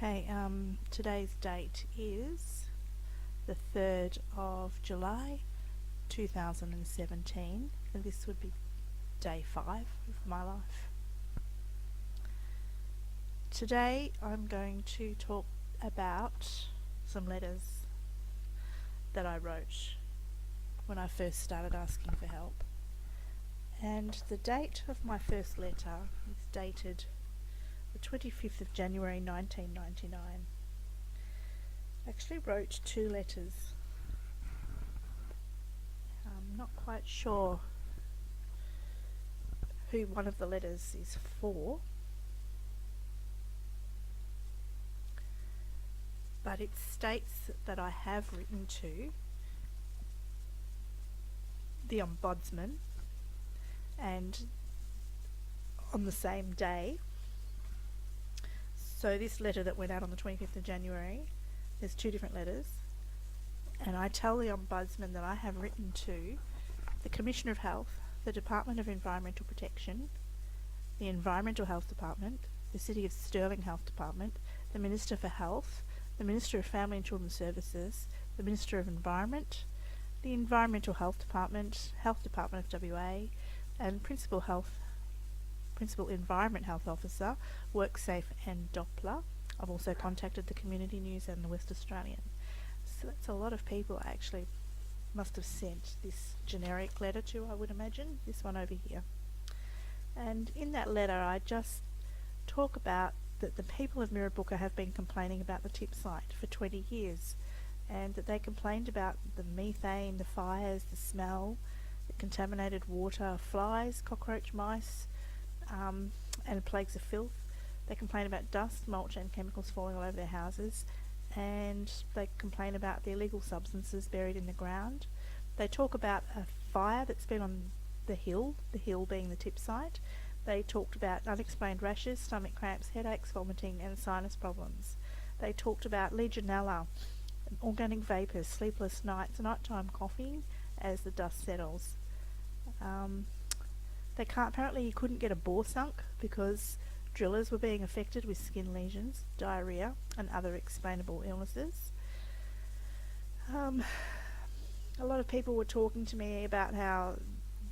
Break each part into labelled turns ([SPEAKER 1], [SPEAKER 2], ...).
[SPEAKER 1] Okay, today's date is the 3rd of July 2017, and this would be day 5 of my life. Today I'm going to talk about some letters that I wrote when I first started asking for help. And the date of my first letter is dated the 25th of January 1999. I actually wrote 2 letters. I'm not quite sure who one of the letters is for, but it states that I have written to the Ombudsman, and on the same day. So this letter that went out on the 25th of January, there's 2 different letters, and I tell the Ombudsman that I have written to the Commissioner of Health, the Department of Environmental Protection, the Environmental Health Department, the City of Stirling Health Department, the Minister for Health, the Minister of Family and Children's Services, the Minister of Environment, the Environmental Health Department of WA, and Principal Environment Health Officer, WorkSafe and Doppler. I've also contacted the Community News and the West Australian. So that's a lot of people I actually must have sent this generic letter to, I would imagine, this one over here. And in that letter I just talk about that the people of Mirrabooka have been complaining about the tip site for 20 years, and that they complained about the methane, the fires, the smell, the contaminated water, flies, cockroach, mice, and plagues of filth. They complain about dust, mulch and chemicals falling all over their houses, and they complain about the illegal substances buried in the ground. They talk about a fire that's been on the hill being the tip site. They talked about unexplained rashes, stomach cramps, headaches, vomiting and sinus problems. They talked about Legionella, organic vapours, sleepless nights, nighttime coughing as the dust settles. Apparently you couldn't get a bore sunk because drillers were being affected with skin lesions, diarrhoea and other explainable illnesses. A lot of people were talking to me about how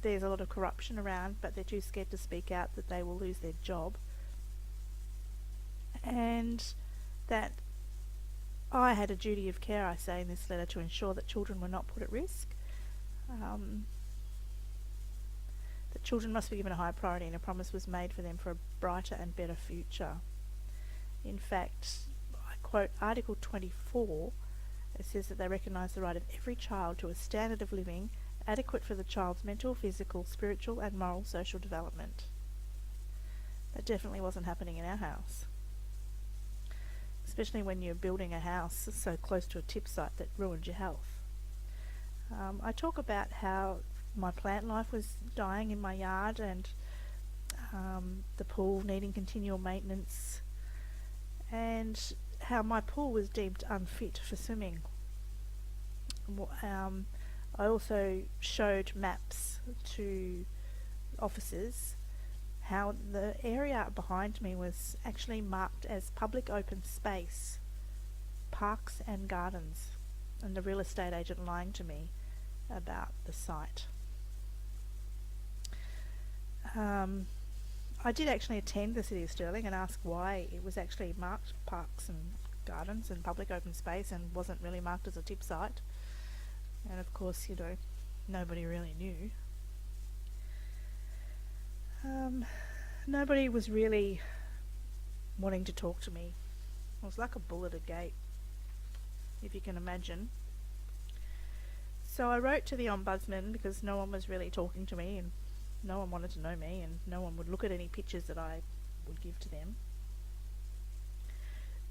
[SPEAKER 1] there's a lot of corruption around, but they're too scared to speak out that they will lose their job, and that I had a duty of care, I say in this letter, to ensure that children were not put at risk. That children must be given a high priority, and a promise was made for them for a brighter and better future. In fact, I quote Article 24. It says that they recognise the right of every child to a standard of living adequate for the child's mental, physical, spiritual and moral social development. That definitely wasn't happening in our house, especially when you're building a house so close to a tip site that ruined your health. I talk about how my plant life was dying in my yard, and the pool needing continual maintenance, and how my pool was deemed unfit for swimming. I also showed maps to officers how the area behind me was actually marked as public open space, parks and gardens, and the real estate agent lying to me about the site. I did actually attend the City of Stirling and ask why it was actually marked parks and gardens and public open space and wasn't really marked as a tip site. And of course, nobody really knew. Nobody was really wanting to talk to me. It was like a bull at a gate, if you can imagine. So I wrote to the Ombudsman because no one was really talking to me, and no one wanted to know me, and no one would look at any pictures that I would give to them.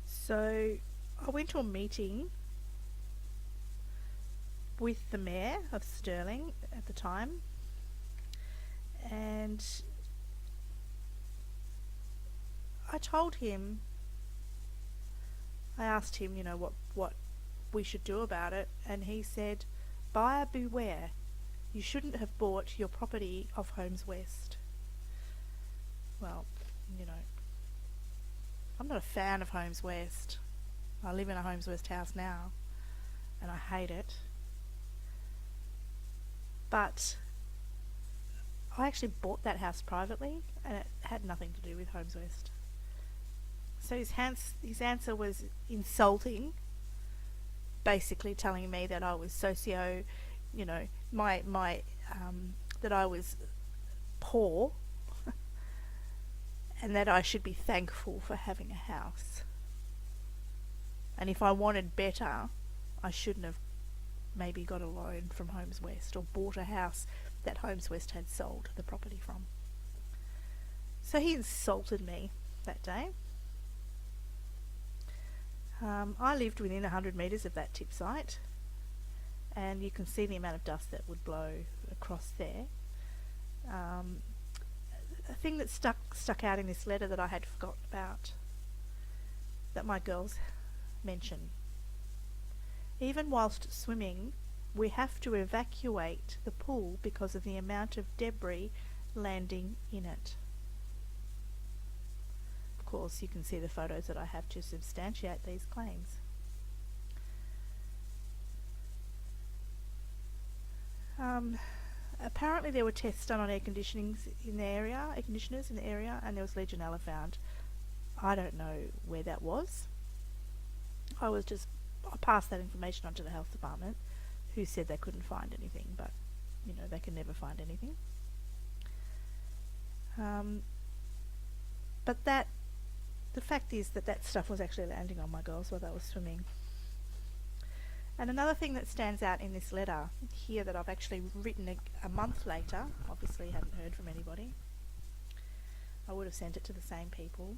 [SPEAKER 1] So I went to a meeting with the Mayor of Stirling at the time, and I told him, I asked him, what we should do about it, and he said, "Buyer beware. You shouldn't have bought your property off Homes West." Well, I'm not a fan of Homes West. I live in a Homes West house now, and I hate it. But I actually bought that house privately, and it had nothing to do with Homes West. So his answer was insulting, basically telling me that I was you know, my that I was poor, and that I should be thankful for having a house. And if I wanted better, I shouldn't have maybe got a loan from Homes West or bought a house that Homes West had sold the property from. So he insulted me that day. I lived within 100 metres of that tip site, and you can see the amount of dust that would blow across there. A thing that stuck out in this letter that I had forgotten about, that my girls mention. Even whilst swimming, we have to evacuate the pool because of the amount of debris landing in it. Of course, you can see the photos that I have to substantiate these claims. Apparently there were tests done on air conditioners in the area, and there was Legionella found. I don't know where that was. I passed that information on to the health department, who said they couldn't find anything, but you know, they can never find anything. But the fact is that stuff was actually landing on my girls while they were swimming. And another thing that stands out in this letter here that I've actually written a month later, obviously hadn't heard from anybody. I would have sent it to the same people.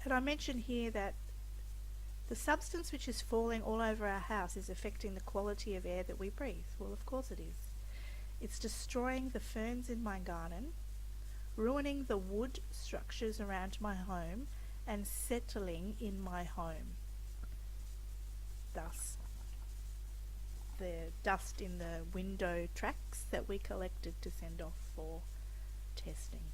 [SPEAKER 1] And I mention here that the substance which is falling all over our house is affecting the quality of air that we breathe. Well, of course it is. It's destroying the ferns in my garden, ruining the wood structures around my home, and settling in my home. Thus, the dust in the window tracks that we collected to send off for testing.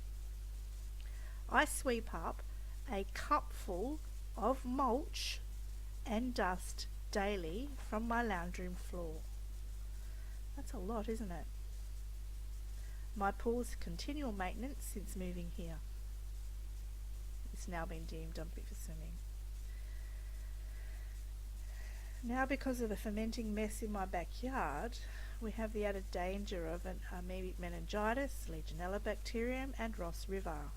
[SPEAKER 1] I sweep up a cupful of mulch and dust daily from my lounge room floor. That's a lot, isn't it? My pool's continual maintenance since moving here. It's now been deemed unfit for swimming. Now, because of the fermenting mess in my backyard, we have the added danger of an amoebic meningitis, Legionella bacterium, and Ross River.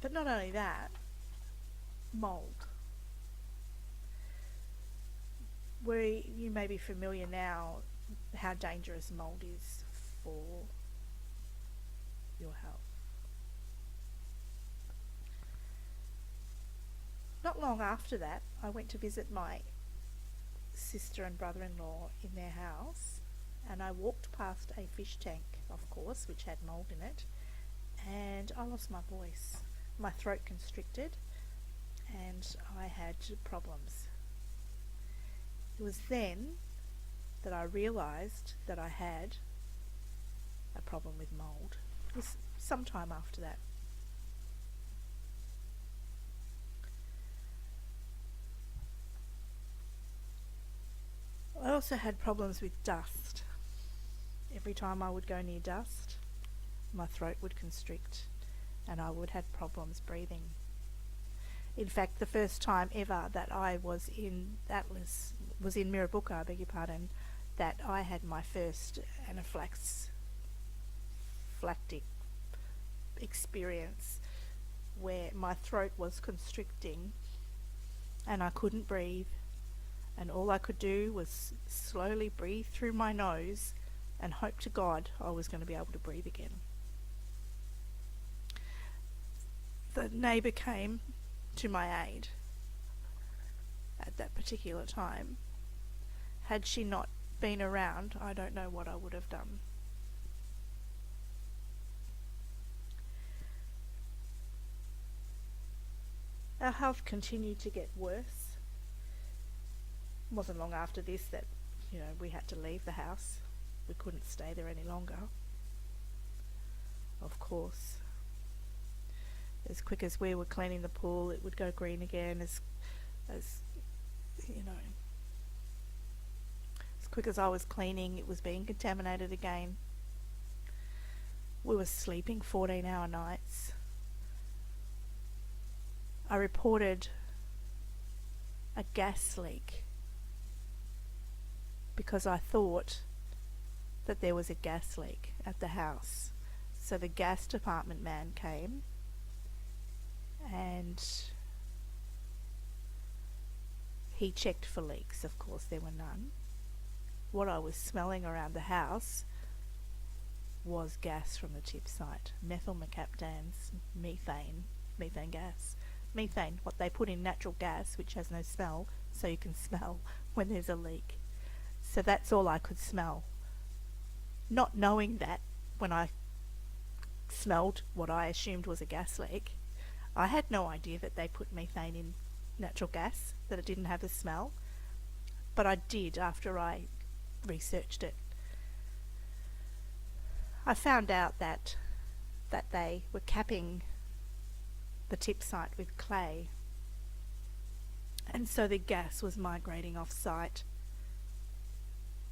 [SPEAKER 1] But not only that, mould. You may be familiar now how dangerous mould is for your health. Not long after that, I went to visit my sister and brother-in-law in their house, and I walked past a fish tank, of course, which had mould in it, and I lost my voice. My throat constricted, and I had problems. It was then that I realised that I had a problem with mould. It was some time after that. I also had problems with dust. Every time I would go near dust, my throat would constrict and I would have problems breathing. In fact, the first time ever that I was in Mirrabooka, I beg your pardon, that I had my first anaphylactic experience where my throat was constricting and I couldn't breathe, and all I could do was slowly breathe through my nose and hope to God I was going to be able to breathe again. The neighbour came to my aid at that particular time. Had she not been around, I don't know what I would have done. Our health continued to get worse. It wasn't long after this that, we had to leave the house. We couldn't stay there any longer. of course. As quick as we were cleaning the pool, it would go green again. As you know, as quick as I was cleaning, it was being contaminated again. We were sleeping 14-hour nights. I reported a gas leak because I thought that there was a gas leak at the house. So the gas department man came and he checked for leaks. Of course, there were none. What I was smelling around the house was gas from the tip site. Methyl mercaptans, methane gas. Methane, what they put in natural gas, which has no smell, so you can smell when there's a leak. So that's all I could smell. Not knowing that when I smelled what I assumed was a gas leak, I had no idea that they put methane in natural gas, that it didn't have a smell. But I did after I researched it. I found out that they were capping the tip site with clay, and so the gas was migrating off site.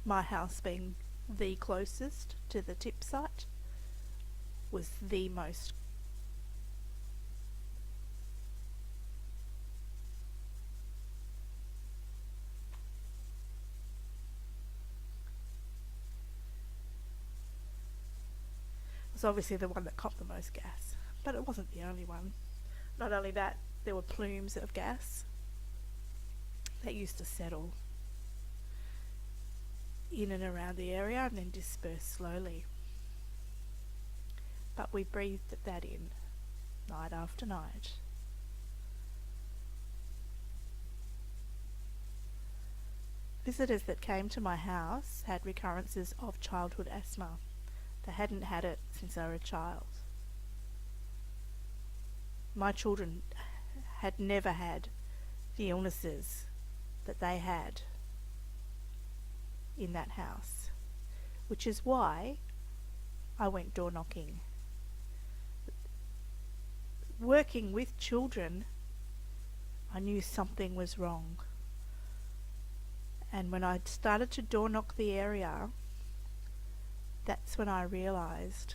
[SPEAKER 1] My house being the closest to the tip site was the most was obviously the one that copped the most gas, but it wasn't the only one. Not only that, there were plumes of gas that used to settle in and around the area and then disperse slowly. But we breathed that in night after night. Visitors that came to my house had recurrences of childhood asthma. They hadn't had it since they were a child. My children had never had the illnesses that they had in that house, which is why I went door knocking. Working with children, I knew something was wrong. And when I started to door knock the area, that's when I realised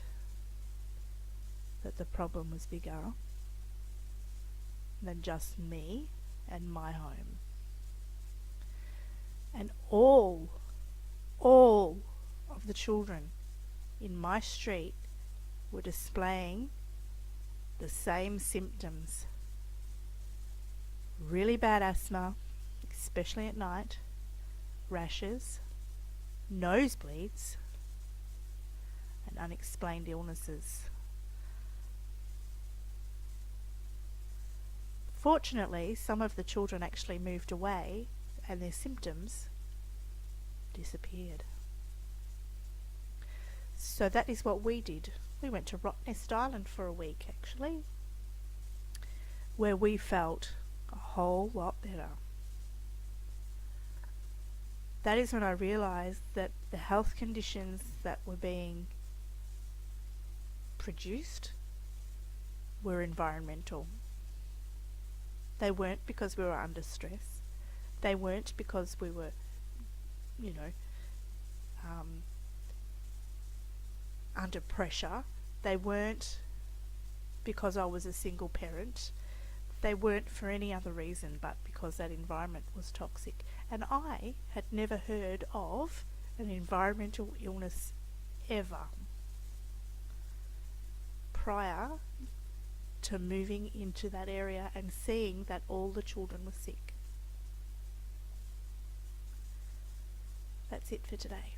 [SPEAKER 1] that the problem was bigger than just me and my home. And all of the children in my street were displaying the same symptoms. Really bad asthma, especially at night, rashes, nosebleeds, and unexplained illnesses. Fortunately, some of the children actually moved away and their symptoms disappeared. So that is what we did. We went to Rottnest Island for a week, actually, where we felt a whole lot better. That is when I realised that the health conditions that were being produced were environmental. They weren't because we were under stress. They weren't because we were, under pressure. They weren't because I was a single parent. They weren't for any other reason but because that environment was toxic. And I had never heard of an environmental illness ever prior to moving into that area and seeing that all the children were sick. That's it for today.